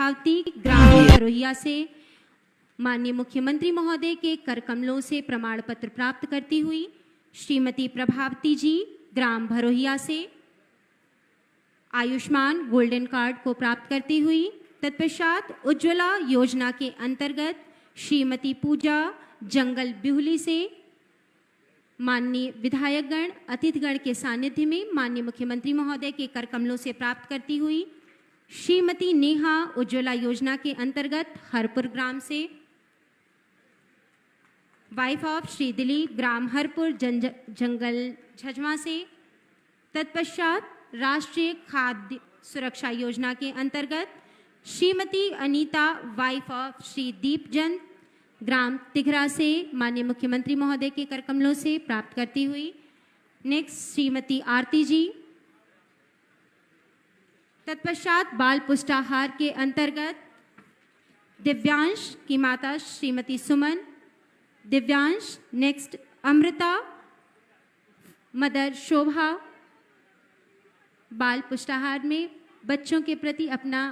प्रभावती ग्राम भरोहिया से माननीय मुख्यमंत्री महोदय के कर कमलों से प्रमाण पत्र प्राप्त करती हुई श्रीमती प्रभावती जी ग्राम भरोहिया से आयुष्मान गोल्डन कार्ड को प्राप्त करती हुई, तत्पश्चात उज्ज्वला योजना के अंतर्गत श्रीमती पूजा जंगल बिहुली से माननीय विधायकगण अतिथिगण के सानिध्य में माननीय मुख्यमंत्री महोदय के कर कमलों से प्राप्त करती हुई श्रीमती नेहा उज्ज्वला योजना के अंतर्गत हरपुर ग्राम से वाइफ ऑफ श्री दिलीप ग्राम हरपुर जंगल झजवा से, तत्पश्चात राष्ट्रीय खाद्य सुरक्षा योजना के अंतर्गत श्रीमती अनीता वाइफ ऑफ श्री दीपचंद ग्राम तिघरा से माननीय मुख्यमंत्री महोदय के कर कमलों से प्राप्त करती हुई, नेक्स्ट श्रीमती आरती जी, तत्पश्चात बाल पुष्टाहार के अंतर्गत दिव्यांश की माता श्रीमती सुमन, दिव्यांश, नेक्स्ट अमृता, मदर शोभा, बाल पुष्टाहार में बच्चों के प्रति अपना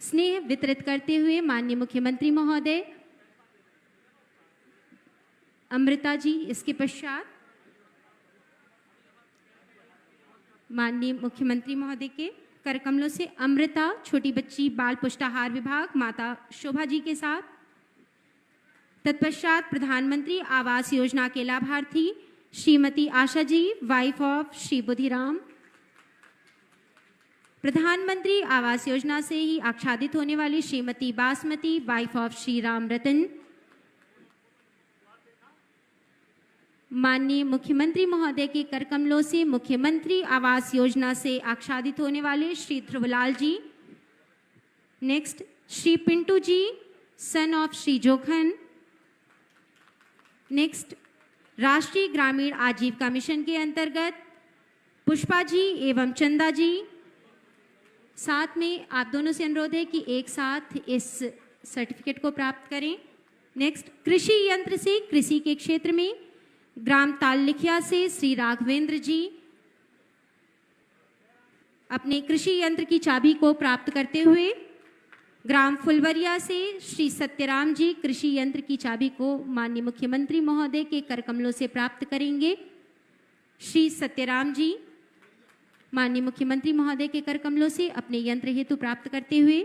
स्नेह वितरित करते हुए माननीय मुख्यमंत्री महोदय अमृता जी। इसके पश्चात माननीय मुख्यमंत्री महोदय के कर कमलों से अमृता छोटी बच्ची बाल पुष्टाहार विभाग माता शोभा जी के साथ, तत्पश्चात प्रधानमंत्री आवास योजना के लाभार्थी श्रीमती आशा जी वाइफ ऑफ श्री बुधिराम, प्रधानमंत्री आवास योजना से ही आच्छादित होने वाली श्रीमती बासमती वाइफ ऑफ श्री राम रतन, माननीय मुख्यमंत्री महोदय के कर कमलों से मुख्यमंत्री आवास योजना से आच्छादित होने वाले Shri Dhruvlal ji, next Shri Pintu ji son of Shri Jokhan, next Rashtriya Gramin आजीविका मिशन के अंतर्गत पुष्पा जी एवं चंदा जी। साथ में आप दोनों से अनुरोध है कि एक साथ इस सर्टिफिकेट को प्राप्त करें। नेक्स्ट कृषि यंत्र से कृषि के क्षेत्र में ग्राम ताललिखिया से श्री राघवेंद्र जी अपने कृषि यंत्र की चाबी को प्राप्त करते हुए, ग्राम फुलवरिया से श्री सत्यराम जी कृषि यंत्र की चाबी को माननीय मुख्यमंत्री महोदय के कर कमलों से प्राप्त करेंगे। श्री सत्यराम जी माननीय मुख्यमंत्री महोदय के कर कमलों से अपने यंत्र हेतु प्राप्त करते हुए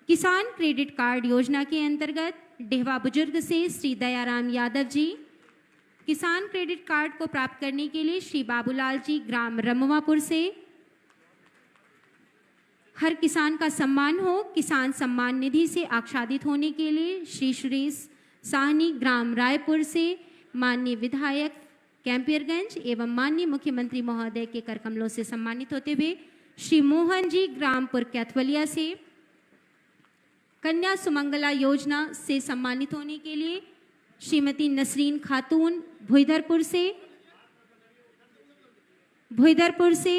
किसान क्रेडिट कार्ड योजना के अंतर्गत डेहवा बुजुर्ग से श्री दयाराम यादव जी, किसान क्रेडिट कार्ड को प्राप्त करने के लिए श्री बाबूलाल जी ग्राम रमवापुर से, हर किसान का सम्मान हो किसान सम्मान निधि से आच्छादित होने के लिए श्री सुरेश साहनी ग्राम रायपुर से माननीय विधायक कैंपियरगंज एवं माननीय मुख्यमंत्री महोदय के कर कमलों से सम्मानित होते हुए श्री मोहन जी ग्रामपुर कैथवलिया से, कन्या सुमंगला योजना से सम्मानित होने के लिए श्रीमती नसरीन खातून भुईदरपुर से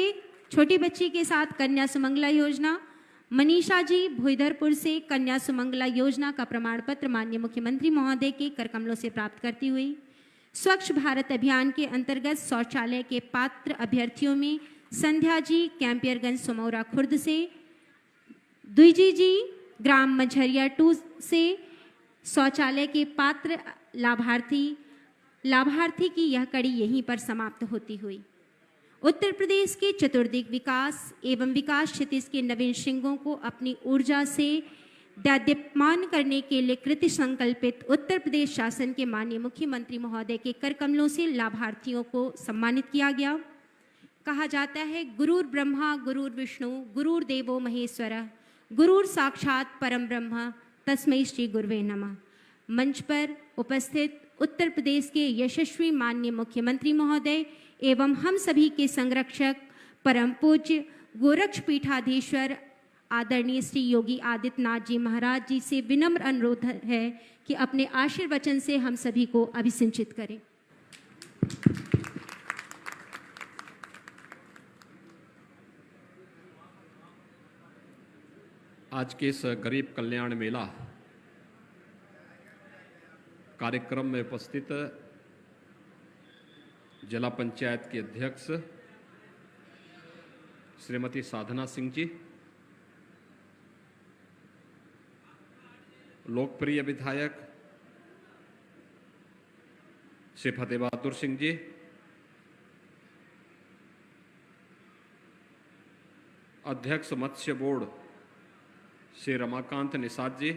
छोटी बच्ची के साथ कन्या सुमंगला योजना, मनीषा जी भुईदरपुर से कन्या सुमंगला योजना का प्रमाण पत्र माननीय मुख्यमंत्री महोदय के कर कमलों से प्राप्त करती हुई, स्वच्छ भारत अभियान के अंतर्गत शौचालय के पात्र अभ्यर्थियों में संध्या जी कैंपियरगंज सोमौरा खुर्द से, द्विजी जी ग्राम मझरिया 2 से शौचालय के पात्र लाभार्थी की यह कड़ी यहीं पर समाप्त होती हुई उत्तर प्रदेश के चतुर्दिक विकास एवं विकास क्षितिज के नवीन श्रृंगों को अपनी ऊर्जा से दीप्यमान करने के लिए कृति संकल्पित उत्तर प्रदेश शासन के माननीय मुख्यमंत्री महोदय के कर कमलों से लाभार्थियों को सम्मानित किया गया। कहा जाता है गुरुर ब्रह्मा गुरुर विष्णु गुरुर देवो महेश्वर गुरुर साक्षात परम ब्रह्म तस्मै श्री गुरुवे नमः। मंच पर उपस्थित उत्तर प्रदेश के यशस्वी माननीय मुख्यमंत्री महोदय एवं हम सभी के संरक्षक परम पूज्य गोरक्षपीठाधीश्वर आदरणीय श्री योगी आदित्यनाथ जी महाराज जी से विनम्र अनुरोध है कि अपने आशीर्वचन से हम सभी को अभिसिंचित करें। आज के इस गरीब कल्याण मेला कार्यक्रम में उपस्थित जिला पंचायत के अध्यक्ष श्रीमती साधना सिंह जी, लोकप्रिय विधायक श्री फतेह बहादुर सिंह जी, अध्यक्ष मत्स्य बोर्ड श्री रमाकांत निषाद जी,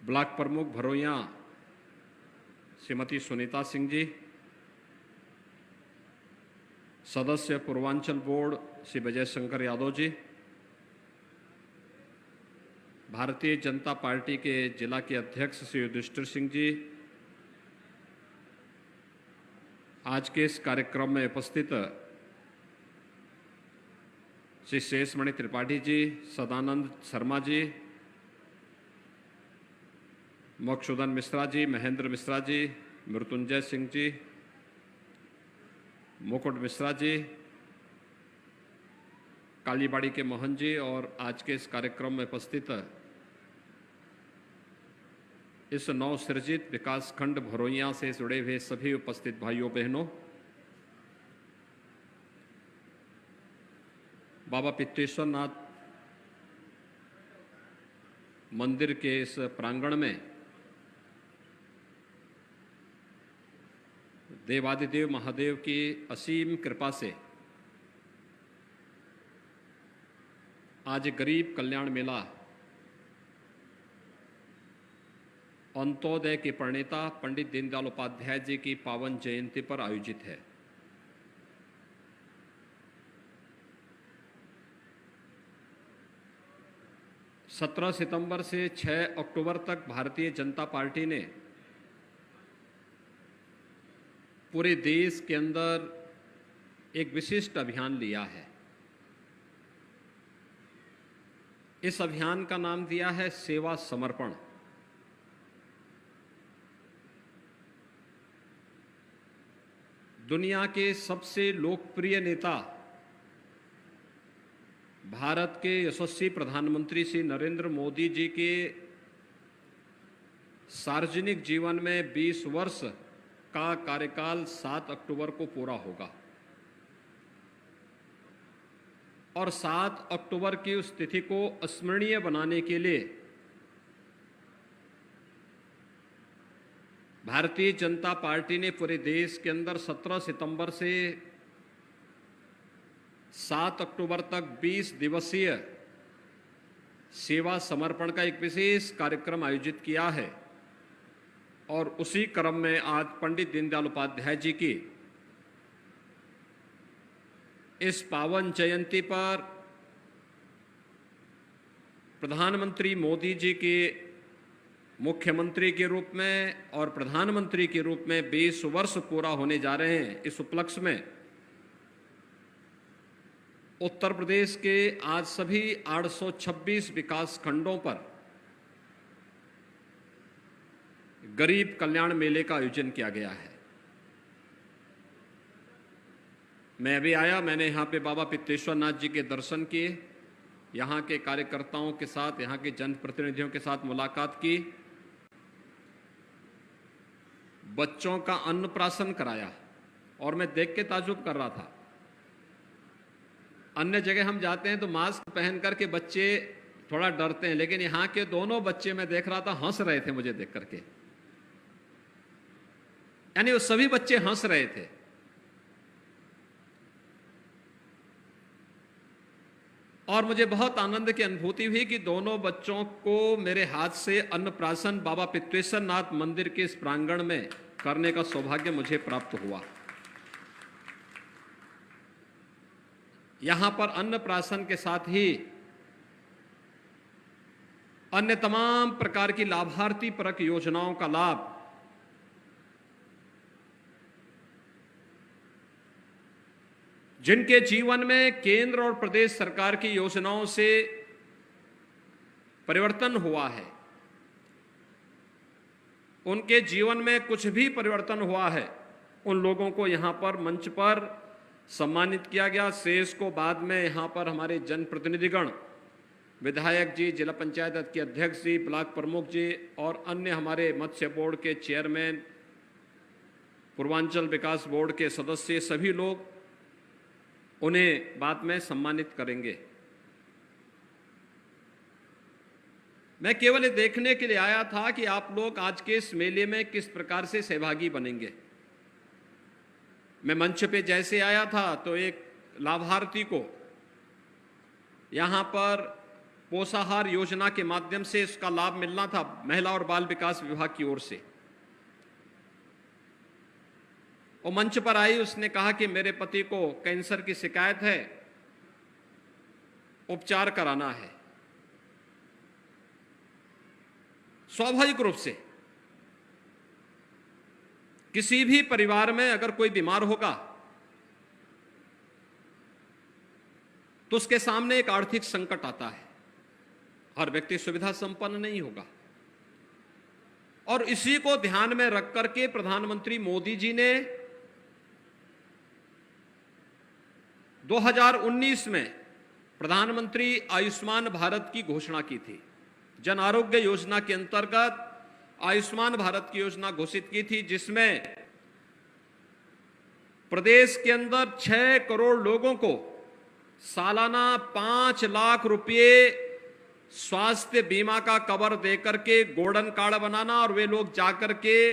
ब्लॉक प्रमुख भरोइया श्रीमती सुनीता सिंह जी, सदस्य पूर्वांचल बोर्ड श्री विजय शंकर यादव जी, भारतीय जनता पार्टी के जिला के अध्यक्ष श्री युधिष्ठिर सिंह जी, आज के इस कार्यक्रम में उपस्थित श्री शेषमणि त्रिपाठी जी, सदानंद शर्मा जी, मोक्षुदन मिश्रा जी, महेंद्र मिश्रा जी, मृत्युंजय सिंह जी, मुकुट मिश्रा जी, कालीबाड़ी के मोहन जी और आज के इस कार्यक्रम में उपस्थित इस नवसृजित विकास खंड भरोइया से जुड़े हुए सभी उपस्थित भाइयों बहनों, बाबा पित्तेश्वरनाथ मंदिर के इस प्रांगण में देवादिदेव महादेव की असीम कृपा से आज गरीब कल्याण मेला अंत्योदय के प्रणेता पंडित दीनदयाल उपाध्याय जी की पावन जयंती पर आयोजित है। सत्रह सितंबर से 6 अक्टूबर तक भारतीय जनता पार्टी ने पूरे देश के अंदर एक विशिष्ट अभियान लिया है। इस अभियान का नाम दिया है सेवा समर्पण। दुनिया के सबसे लोकप्रिय नेता भारत के यशस्वी प्रधानमंत्री श्री नरेंद्र मोदी जी के सार्वजनिक जीवन में 20 वर्ष का कार्यकाल 7 अक्टूबर को पूरा होगा और 7 अक्टूबर की उस तिथि को स्मरणीय बनाने के लिए भारतीय जनता पार्टी ने पूरे देश के अंदर 17 सितंबर से 7 अक्टूबर तक 20 दिवसीय सेवा समर्पण का एक विशेष कार्यक्रम आयोजित किया है और उसी क्रम में आज पंडित दीनदयाल उपाध्याय जी की इस पावन जयंती पर प्रधानमंत्री मोदी जी के मुख्यमंत्री के रूप में और प्रधानमंत्री के रूप में 20 वर्ष पूरा होने जा रहे हैं। इस उपलक्ष्य में उत्तर प्रदेश के आज सभी 826 विकास खंडों पर गरीब कल्याण मेले का आयोजन किया गया है। मैं अभी आया, मैंने यहाँ पे बाबा पित्तेश्वरनाथ जी के दर्शन किए, यहाँ के कार्यकर्ताओं के साथ, यहाँ के जनप्रतिनिधियों के साथ मुलाकात की, बच्चों का अन्नप्राशन कराया और मैं देख के ताज्जुब कर रहा था। अन्य जगह हम जाते हैं तो मास्क पहन करके बच्चे थोड़ा डरते हैं, लेकिन यहाँ के दोनों बच्चे मैं देख रहा था हंस रहे थे मुझे देख करके, यानी वो सभी बच्चे हंस रहे थे। और मुझे बहुत आनंद की अनुभूति हुई कि दोनों बच्चों को मेरे हाथ से अन्नप्राशन बाबा पित्तेश्वरनाथ मंदिर के इस प्रांगण में करने का सौभाग्य मुझे प्राप्त हुआ। यहां पर अन्नप्राशन के साथ ही अन्य तमाम प्रकार की लाभार्थी परक योजनाओं का लाभ जिनके जीवन में केंद्र और प्रदेश सरकार की योजनाओं से परिवर्तन हुआ है, उनके जीवन में कुछ भी परिवर्तन हुआ है, उन लोगों को यहां पर मंच पर सम्मानित किया गया। शेष को बाद में यहां पर हमारे जनप्रतिनिधिगण, विधायक जी, जिला पंचायत के अध्यक्ष जी, ब्लॉक प्रमुख जी और अन्य हमारे मत्स्य बोर्ड के चेयरमैन, पूर्वांचल विकास बोर्ड के सदस्य, सभी लोग उन्हें बाद में सम्मानित करेंगे। मैं केवल ये देखने के लिए आया था कि आप लोग आज के इस मेले में किस प्रकार से सहभागी बनेंगे। मैं मंच पे जैसे आया था तो एक लाभार्थी को यहां पर पोषाहार योजना के माध्यम से इसका लाभ मिलना था, महिला और बाल विकास विभाग की ओर से। वो मंच पर आई, उसने कहा कि मेरे पति को कैंसर की शिकायत है, उपचार कराना है। स्वाभाविक रूप से किसी भी परिवार में अगर कोई बीमार होगा तो उसके सामने एक आर्थिक संकट आता है। हर व्यक्ति सुविधा संपन्न नहीं होगा, और इसी को ध्यान में रख करके प्रधानमंत्री मोदी जी ने 2019 में प्रधानमंत्री आयुष्मान भारत की घोषणा की थी। जन आरोग्य योजना के अंतर्गत आयुष्मान भारत की योजना घोषित की थी, जिसमें प्रदेश के अंदर 6 करोड़ लोगों को सालाना 5 लाख रुपए स्वास्थ्य बीमा का कवर देकर के गोल्डन कार्ड बनाना, और वे लोग जाकर के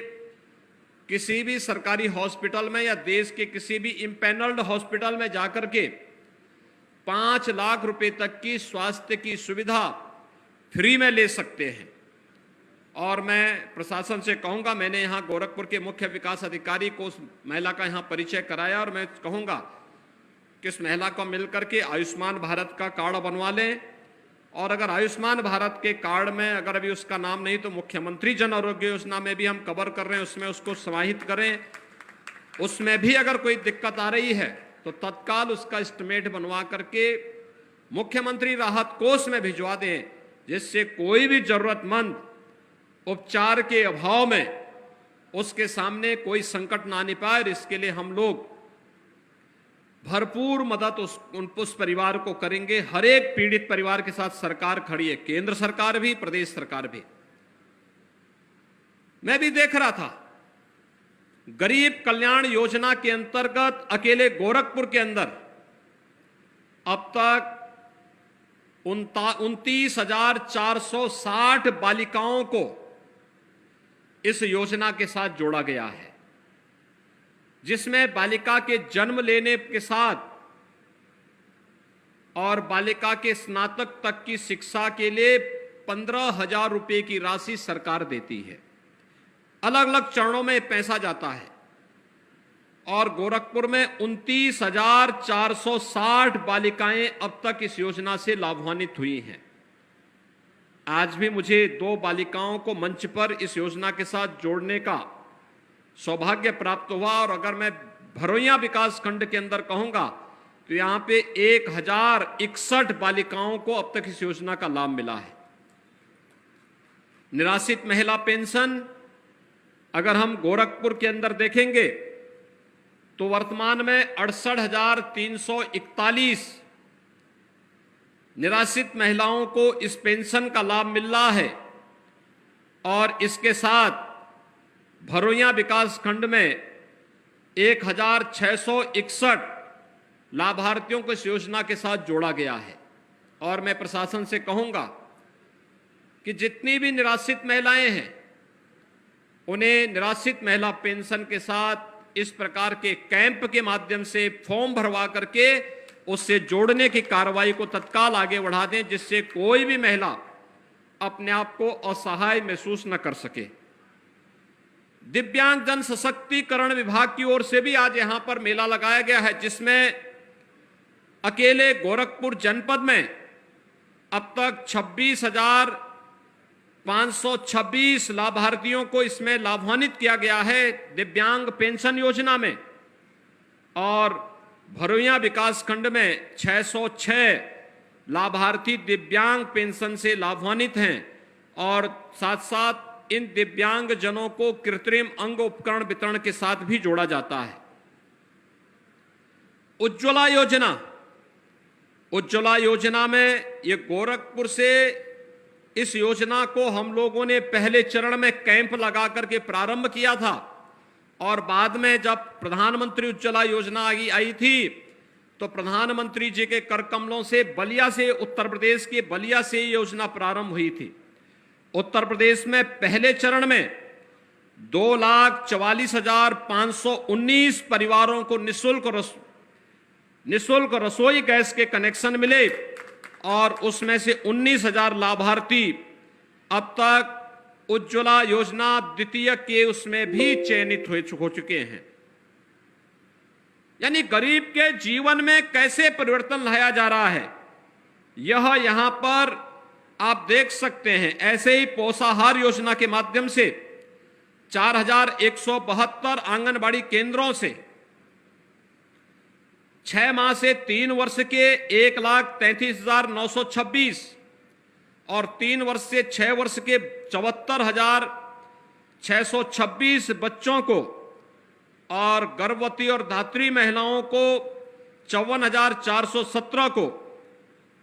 किसी भी सरकारी हॉस्पिटल में या देश के किसी भी इम्पैनल्ड हॉस्पिटल में जाकर के 5 लाख रुपए तक की स्वास्थ्य की सुविधा फ्री में ले सकते हैं। और मैं प्रशासन से कहूंगा, मैंने यहां गोरखपुर के मुख्य विकास अधिकारी को उस महिला का यहां परिचय कराया, और मैं कहूंगा कि उस महिला को मिलकर के आयुष्मान भारत का कार्ड बनवा लें। और अगर आयुष्मान भारत के कार्ड में अगर अभी उसका नाम नहीं तो मुख्यमंत्री जन आरोग्य योजना में भी हम कवर कर रहे हैं, उसमें उसको समाहित करें। उसमें भी अगर कोई दिक्कत आ रही है तो तत्काल उसका एस्टिमेट बनवा करके मुख्यमंत्री राहत कोष में भिजवा दें, जिससे कोई भी जरूरतमंद उपचार के अभाव में उसके सामने कोई संकट ना आने पाए। इसके लिए हम लोग भरपूर मदद उस परिवार को करेंगे। हर एक पीड़ित परिवार के साथ सरकार खड़ी है, केंद्र सरकार भी, प्रदेश सरकार भी। मैं भी देख रहा था, गरीब कल्याण योजना के अंतर्गत अकेले गोरखपुर के अंदर अब तक 29,460 बालिकाओं को इस योजना के साथ जोड़ा गया है, जिसमें बालिका के जन्म लेने के साथ और बालिका के स्नातक तक की शिक्षा के लिए 15,000 रुपए की राशि सरकार देती है। अलग अलग चरणों में पैसा जाता है, और गोरखपुर में 29,460 बालिकाएं अब तक इस योजना से लाभान्वित हुई हैं। आज भी मुझे 2 बालिकाओं को मंच पर इस योजना के साथ जोड़ने का सौभाग्य प्राप्त हुआ, और अगर मैं भरोइया विकास खंड के अंदर कहूंगा तो यहां पे 1061 बालिकाओं को अब तक इस योजना का लाभ मिला है। निराश्रित महिला पेंशन अगर हम गोरखपुर के अंदर देखेंगे तो वर्तमान में 68,341 निराश्रित महिलाओं को इस पेंशन का लाभ मिल रहा है, और इसके साथ भरोइया विकास खंड में 1,661 लाभार्थियों को इस योजना के साथ जोड़ा गया है। और मैं प्रशासन से कहूंगा कि जितनी भी निराश्रित महिलाएं हैं उन्हें निराश्रित महिला पेंशन के साथ इस प्रकार के कैंप के माध्यम से फॉर्म भरवा करके उससे जोड़ने की कार्रवाई को तत्काल आगे बढ़ा दें, जिससे कोई भी महिला अपने आप को असहाय महसूस न कर सके। दिव्यांग जन सशक्तिकरण विभाग की ओर से भी आज यहां पर मेला लगाया गया है, जिसमें अकेले गोरखपुर जनपद में अब तक 26,526 लाभार्थियों को इसमें लाभान्वित किया गया है दिव्यांग पेंशन योजना में, और भरोइया विकास खंड में 606 लाभार्थी दिव्यांग पेंशन से लाभान्वित हैं। और साथ साथ इन दिव्यांग जनों को कृत्रिम अंग उपकरण वितरण के साथ भी जोड़ा जाता है। उज्ज्वला योजना में ये गोरखपुर से इस योजना को हम लोगों ने पहले चरण में कैंप लगा करके प्रारंभ किया था, और बाद में जब प्रधानमंत्री उज्ज्वला योजना आई थी तो प्रधानमंत्री जी के कर कमलों से बलिया से, उत्तर प्रदेश के बलिया से योजना प्रारंभ हुई थी। उत्तर प्रदेश में पहले चरण में 2,44,519 परिवारों को निःशुल्क रसोई गैस के कनेक्शन मिले और उसमें से 19,000 लाभार्थी अब तक उज्ज्वला योजना द्वितीय के उसमें भी चयनित हो चुके हैं। यानी गरीब के जीवन में कैसे परिवर्तन लाया जा रहा है, यह यहां पर आप देख सकते हैं। ऐसे ही पोषाहार योजना के माध्यम से 4,172 आंगनबाड़ी केंद्रों से 6 माह से 3 वर्ष के 1,33,926 और 3 वर्ष से 6 वर्ष के 74,626 बच्चों को और गर्भवती और धात्री महिलाओं को 54,417 को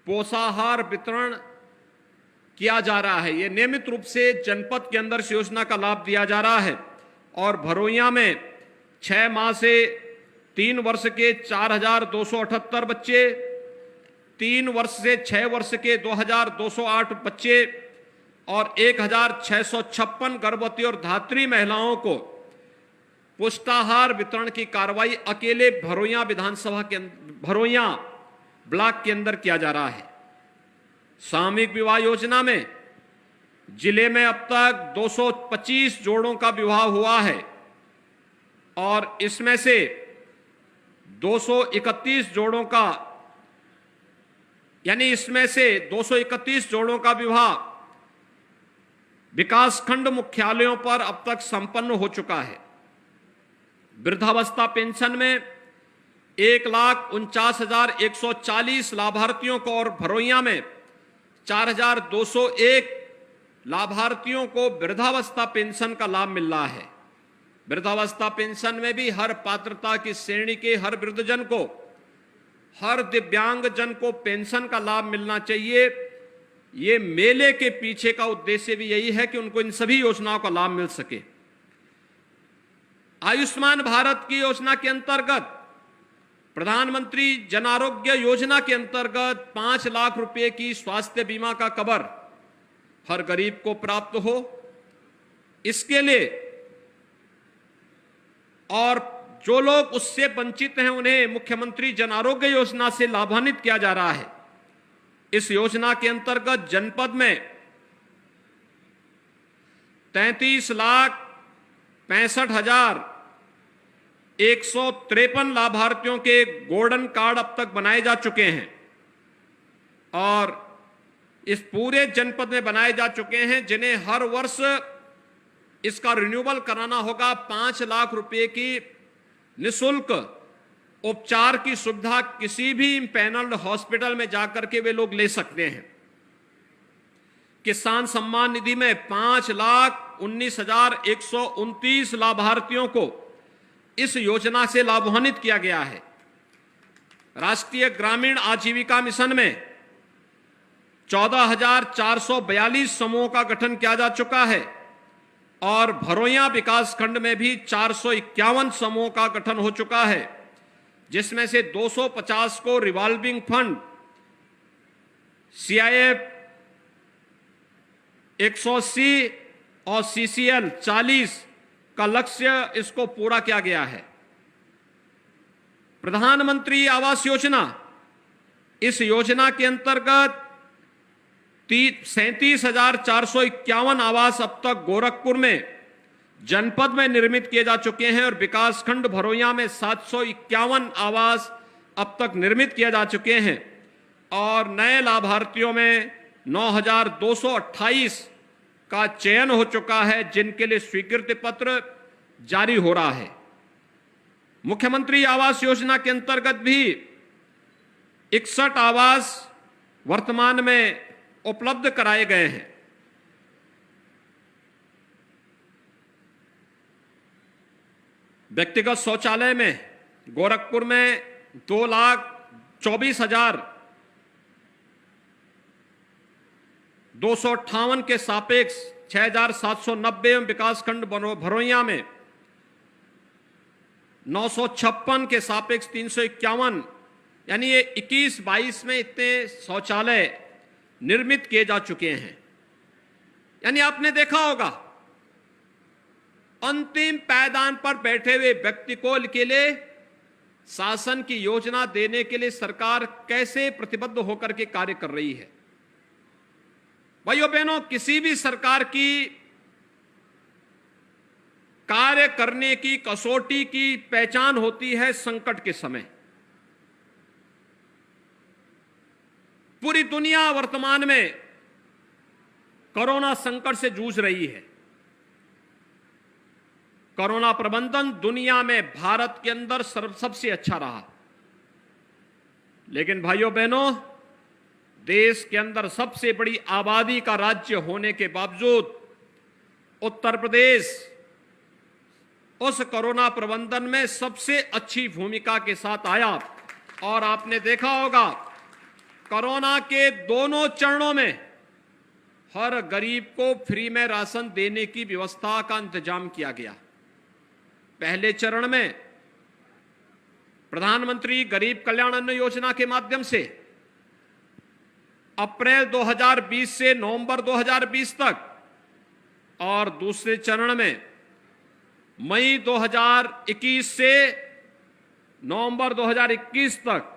पोषाहार वितरण किया जा रहा है। ये नियमित रूप से जनपद के अंदर इस योजना का लाभ दिया जा रहा है। और भरोइया में 6 माह से 3 वर्ष के 4,278 बच्चे, 3 वर्ष से 6 वर्ष के 2,208 बच्चे और 1,656 गर्भवती और धात्री महिलाओं को पुष्टाहार वितरण की कार्रवाई अकेले भरोइया विधानसभा के भरोइया ब्लॉक के अंदर किया जा रहा है। सामूहिक विवाह योजना में जिले में अब तक 225 जोड़ों का विवाह हुआ है और इसमें से 231 जोड़ों का इसमें से 231 जोड़ों का विवाह विकासखंड मुख्यालयों पर अब तक संपन्न हो चुका है। वृद्धावस्था पेंशन में 1,49,140 लाभार्थियों को और भरोइया में 4,201 लाभार्थियों को वृद्धावस्था पेंशन का लाभ मिल रहा है। वृद्धावस्था पेंशन में भी हर पात्रता की श्रेणी के हर वृद्धजन को, हर दिव्यांगजन को पेंशन का लाभ मिलना चाहिए। ये मेले के पीछे का उद्देश्य भी यही है कि उनको इन सभी योजनाओं का लाभ मिल सके। आयुष्मान भारत की योजना के अंतर्गत प्रधानमंत्री जन आरोग्य योजना के अंतर्गत 5 लाख रुपए की स्वास्थ्य बीमा का कवर हर गरीब को प्राप्त हो, इसके लिए और जो लोग उससे वंचित हैं उन्हें मुख्यमंत्री जन आरोग्य योजना से लाभान्वित किया जा रहा है। इस योजना के अंतर्गत जनपद में 33,65,153 लाभार्थियों के गोल्डन कार्ड अब तक बनाए जा चुके हैं और इस पूरे जनपद में बनाए जा चुके हैं, जिन्हें हर वर्ष इसका रिन्यूअल कराना होगा। 5 लाख रुपए की निःशुल्क उपचार की सुविधा किसी भी पैनल्ड हॉस्पिटल में जाकर के वे लोग ले सकते हैं। किसान सम्मान निधि में 5,19,129 लाभार्थियों को इस योजना से लाभान्वित किया गया है। राष्ट्रीय ग्रामीण आजीविका मिशन में 14,442 समूहों का गठन किया जा चुका है और भरोइया विकास खंड में भी 451 समूहों का गठन हो चुका है, जिसमें से 250 को रिवॉल्विंग फंड CIF 180 और CCL 40 का लक्ष्य इसको पूरा किया गया है। प्रधानमंत्री आवास योजना, इस योजना के अंतर्गत 37,451 आवास अब तक गोरखपुर में जनपद में निर्मित किए जा चुके हैं और विकासखंड भरोइया में 751 आवास अब तक निर्मित किए जा चुके हैं और नए लाभार्थियों में 9,228 का चयन हो चुका है, जिनके लिए स्वीकृति पत्र जारी हो रहा है। मुख्यमंत्री आवास योजना के अंतर्गत भी 61 आवास वर्तमान में उपलब्ध कराए गए हैं। व्यक्तिगत शौचालय में गोरखपुर में 2,24,258 के सापेक्ष 6,790 विकासखंड भरोइया में 956 के सापेक्ष 351, यानी ये 21-22 में इतने शौचालय निर्मित किए जा चुके हैं। यानी आपने देखा होगा अंतिम पायदान पर बैठे हुए व्यक्ति को के लिए शासन की योजना देने के लिए सरकार कैसे प्रतिबद्ध होकर के कार्य कर रही है। भाइयों बहनों, किसी भी सरकार की कार्य करने की कसौटी की पहचान होती है संकट के समय। पूरी दुनिया वर्तमान में कोरोना संकट से जूझ रही है। कोरोना प्रबंधन दुनिया में भारत के अंदर सबसे अच्छा रहा। लेकिन भाइयों बहनों, देश के अंदर सबसे बड़ी आबादी का राज्य होने के बावजूद उत्तर प्रदेश उस कोरोना प्रबंधन में सबसे अच्छी भूमिका के साथ आया। और आपने देखा होगा कोरोना के दोनों चरणों में हर गरीब को फ्री में राशन देने की व्यवस्था का इंतजाम किया गया। पहले चरण में प्रधानमंत्री गरीब कल्याण अन्न योजना के माध्यम से अप्रैल 2020 से नवंबर 2020 तक और दूसरे चरण में मई 2021 से नवंबर 2021 तक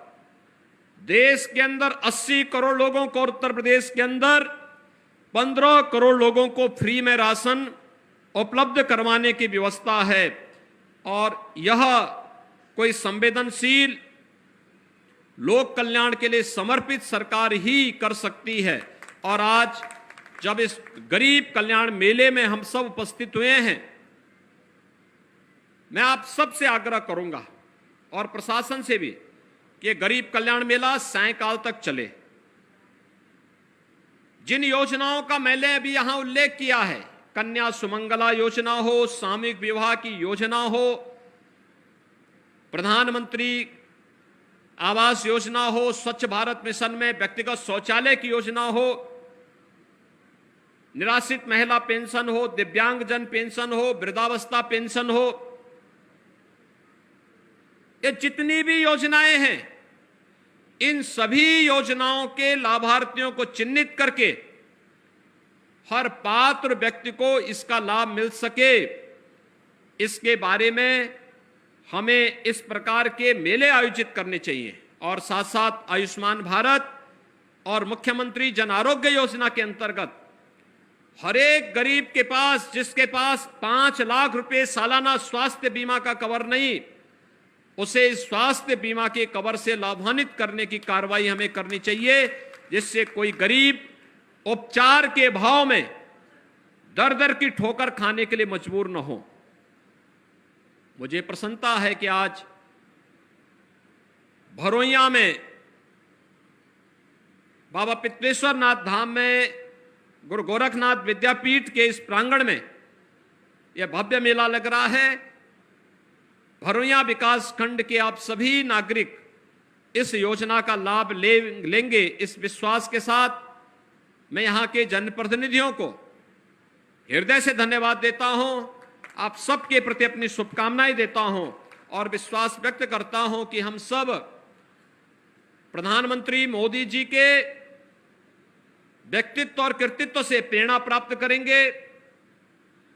देश के अंदर 80 करोड़ लोगों को और उत्तर प्रदेश के अंदर 15 करोड़ लोगों को फ्री में राशन उपलब्ध करवाने की व्यवस्था है। और यह कोई संवेदनशील लोक कल्याण के लिए समर्पित सरकार ही कर सकती है। और आज जब इस गरीब कल्याण मेले में हम सब उपस्थित हुए हैं, मैं आप सबसे आग्रह करूंगा और प्रशासन से भी कि गरीब कल्याण मेला सायंकाल तक चले। जिन योजनाओं का मैंने अभी यहां उल्लेख किया है, कन्या सुमंगला योजना हो, सामूहिक विवाह की योजना हो, प्रधानमंत्री आवास योजना हो, स्वच्छ भारत मिशन में व्यक्तिगत शौचालय की योजना हो, निराश्रित महिला पेंशन हो, दिव्यांगजन पेंशन हो, वृद्धावस्था पेंशन हो, ये जितनी भी योजनाएं हैं, इन सभी योजनाओं के लाभार्थियों को चिन्हित करके हर पात्र व्यक्ति को इसका लाभ मिल सके, इसके बारे में हमें इस प्रकार के मेले आयोजित करने चाहिए। और साथ साथ आयुष्मान भारत और मुख्यमंत्री जन आरोग्य योजना के अंतर्गत हर एक गरीब के पास, जिसके पास 5 लाख रुपए सालाना स्वास्थ्य बीमा का कवर नहीं, उसे इस स्वास्थ्य बीमा के कवर से लाभान्वित करने की कार्रवाई हमें करनी चाहिए, जिससे कोई गरीब उपचार के भाव में दर दर की ठोकर खाने के लिए मजबूर न हो। मुझे प्रसन्नता है कि आज भरोइया में बाबा पित्तेश्वर नाथ धाम में गुरु गोरखनाथ विद्यापीठ के इस प्रांगण में यह भव्य मेला लग रहा है। भरोइया विकास खंड के आप सभी नागरिक इस योजना का लाभ लेंगे, इस विश्वास के साथ मैं यहां के जनप्रतिनिधियों को हृदय से धन्यवाद देता हूं। आप सबके प्रति अपनी शुभकामनाएं देता हूं और विश्वास व्यक्त करता हूं कि हम सब प्रधानमंत्री मोदी जी के व्यक्तित्व और कृतित्व से प्रेरणा प्राप्त करेंगे।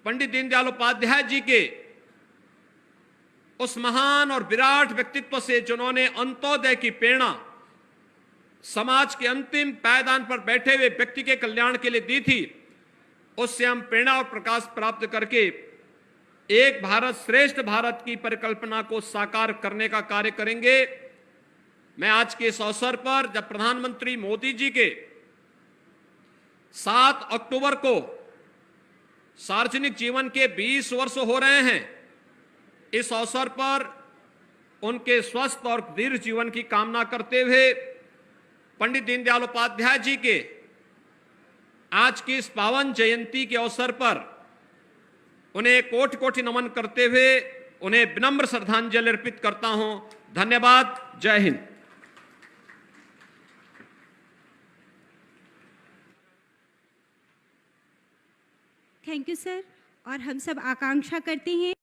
पंडित दीनदयाल उपाध्याय जी के उस महान और विराट व्यक्तित्व से, जिन्होंने अंत्योदय की प्रेरणा समाज के अंतिम पायदान पर बैठे हुए व्यक्ति के कल्याण के लिए दी थी, उससे हम प्रेरणा और प्रकाश प्राप्त करके एक भारत श्रेष्ठ भारत की परिकल्पना को साकार करने का कार्य करेंगे। मैं आज के इस अवसर पर, जब प्रधानमंत्री मोदी जी के 7 अक्टूबर को सार्वजनिक जीवन के 20 वर्ष हो रहे हैं, इस अवसर पर उनके स्वस्थ और दीर्घ जीवन की कामना करते हुए पंडित दीनदयाल उपाध्याय जी के आज की इस पावन जयंती के अवसर पर उन्हें कोटि कोटि नमन करते हुए उन्हें विनम्र श्रद्धांजलि अर्पित करता हूं। धन्यवाद। जय हिंद। Thank you sir. और हम सब आकांक्षा करते हैं